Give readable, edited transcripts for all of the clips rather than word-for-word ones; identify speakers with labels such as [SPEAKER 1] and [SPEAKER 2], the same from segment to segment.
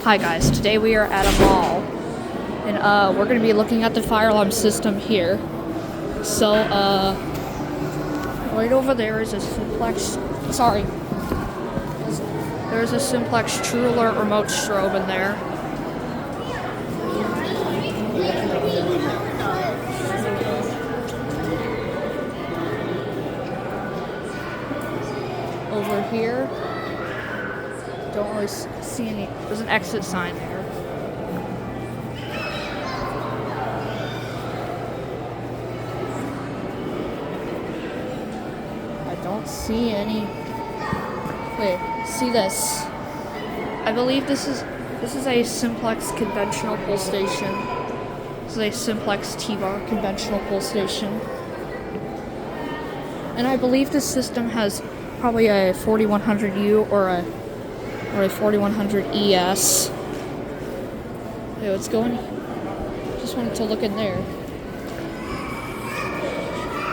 [SPEAKER 1] Hi guys, today we are at a mall, and we're going to be looking at the fire alarm system here. So, right over there is a Simplex, there's a Simplex True Alert remote strobe in there. Over here, don't really see any, there's an exit sign there. I don't see any, wait, see this. I believe this is a Simplex conventional pull station. This is a Simplex T-bar conventional pull station. And I believe this system has probably a 4100U or a 4100 ES. Hey, what's going? Just wanted to look in there.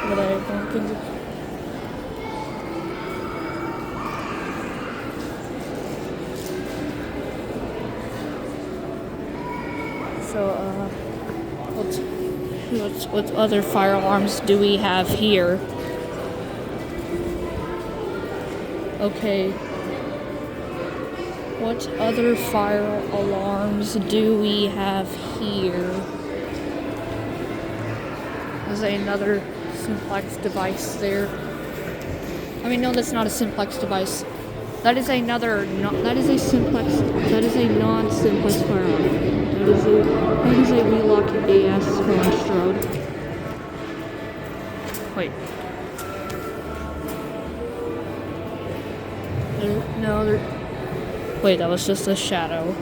[SPEAKER 1] But I don't think it... So, what other fire alarms do we have here? Okay. What other fire alarms do we have here? There's another Simplex device there. I mean, no, that's not a Simplex device. That is another, that is a Simplex, that is a non-Simplex fire alarm. That is a wheelock AS horn strobe. Wait. No, there... Wait, that was just a shadow.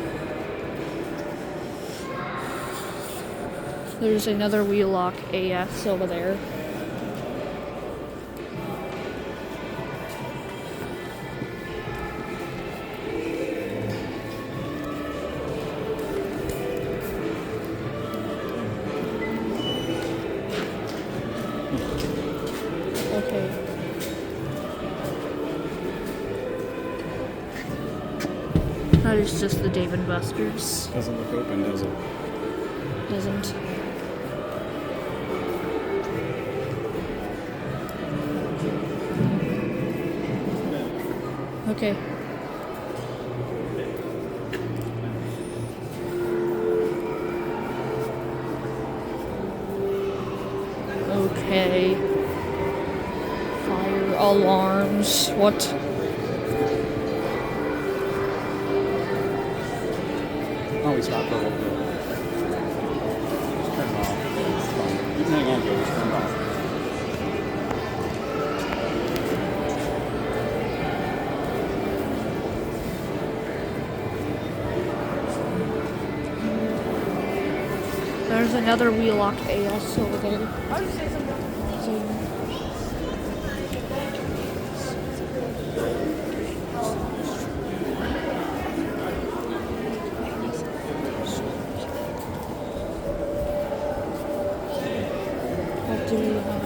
[SPEAKER 1] There's another wheelock AS over there. Okay. That is just the Dave & Buster's.
[SPEAKER 2] Doesn't look open, does it?
[SPEAKER 1] Doesn't. Okay. Okay. Fire alarms. What?
[SPEAKER 2] Oh, we stopped for a little bit. Just turn it off. It's fine. You can hang on to it, just turn it off.
[SPEAKER 1] There's another wheelock AS over there. What do we have?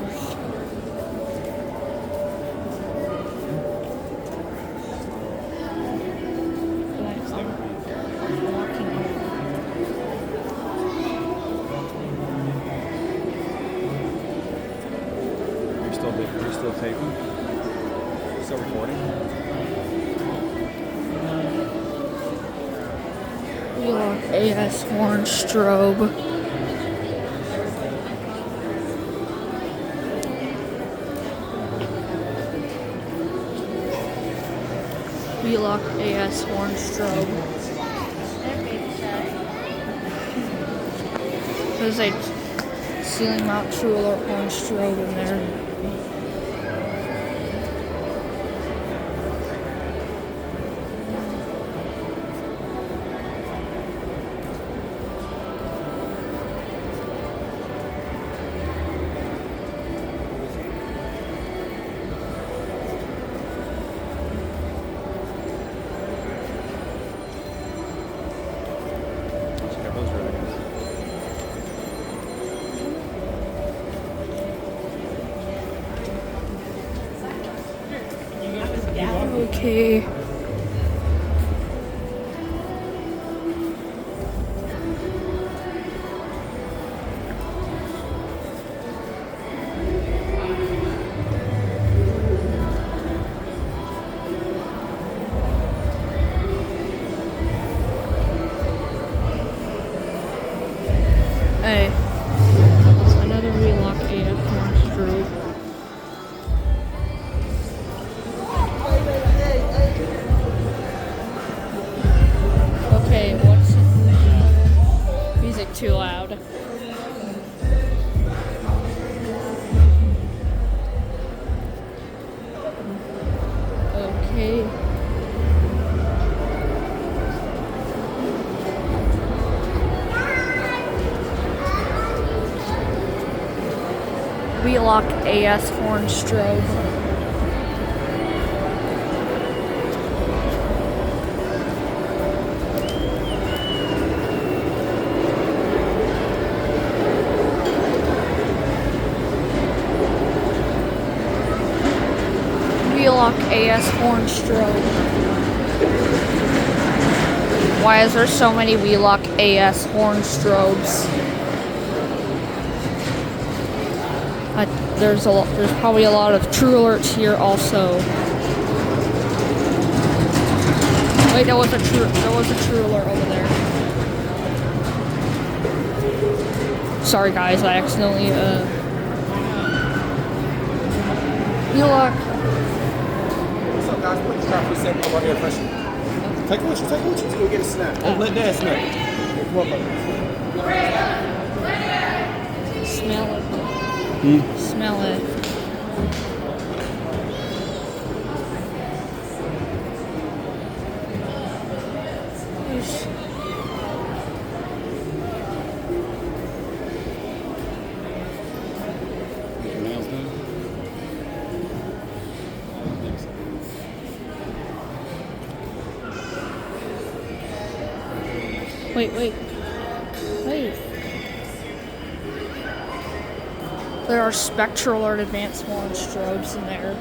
[SPEAKER 2] You're still taping? Still recording?
[SPEAKER 1] Wheelock AS horn strobe. Wheelock AS horn strobe. There's a ceiling mount True Alert horn strobe in there. Okay. too loud. Okay. Wheelock AS horn strobe. Wheelock AS horn strobe. Why is there so many Wheelock AS horn strobes? There's probably a lot of true alerts here also. Wait, there was a true alert over there. Sorry guys, I accidentally Wheelock.
[SPEAKER 2] What's up guys? Put the traffic set over here fresh. Take a look, let's go get a snack. Let Dad snack.
[SPEAKER 1] Smell it. Smell it.
[SPEAKER 2] Your nails done?
[SPEAKER 1] Wait. There are spectralert advanced horn strobes in there.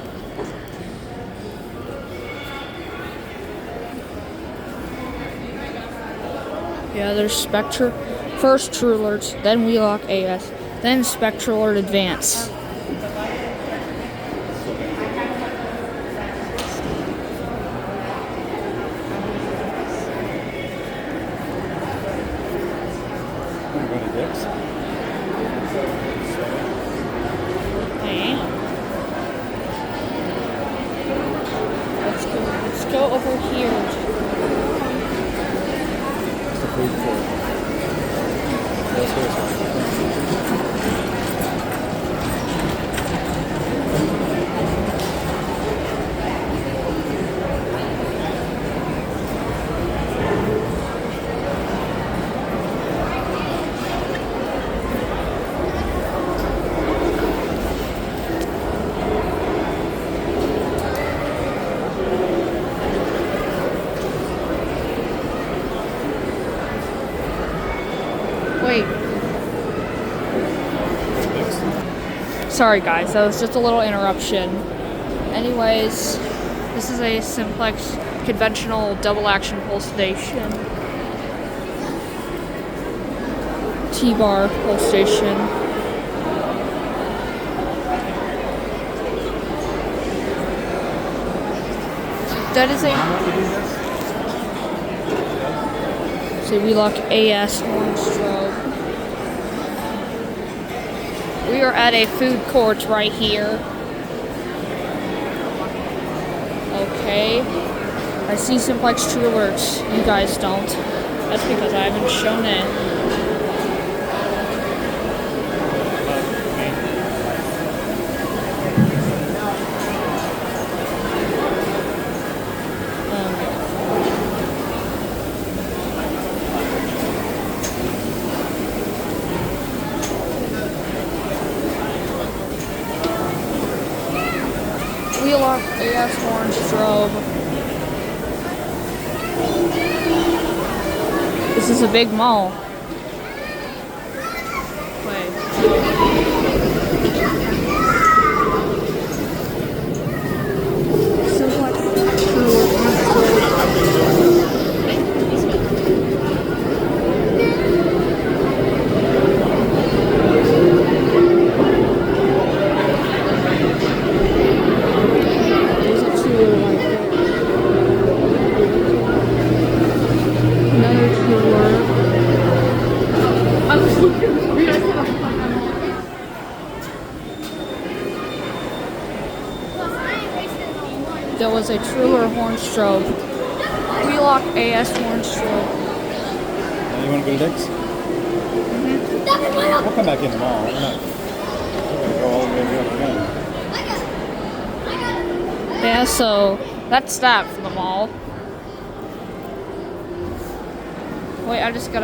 [SPEAKER 1] Yeah, there's first true alerts, then Wheelock AS, then spectralert advance. Okay. Let's go over here.
[SPEAKER 2] What's the food for? Let's go this way.
[SPEAKER 1] Wait. Sorry guys, that was just a little interruption. Anyways, this is a Simplex conventional double action pulse station. T-bar pulse station. That is a Wheelock AS horn strobe. We are at a food court right here. Okay. I see Simplex true alerts. You guys don't. That's because I haven't shown it. Wheelock AS horn strobe. This is a big mall. Wait. Simplex true horn strobe. There was a truer horn strobe. Wheelock AS horn strobe.
[SPEAKER 2] You want to go next? We'll come back in tomorrow. We're gonna go all the way to the again.
[SPEAKER 1] Yeah, so that's that for the mall. Wait, I just gotta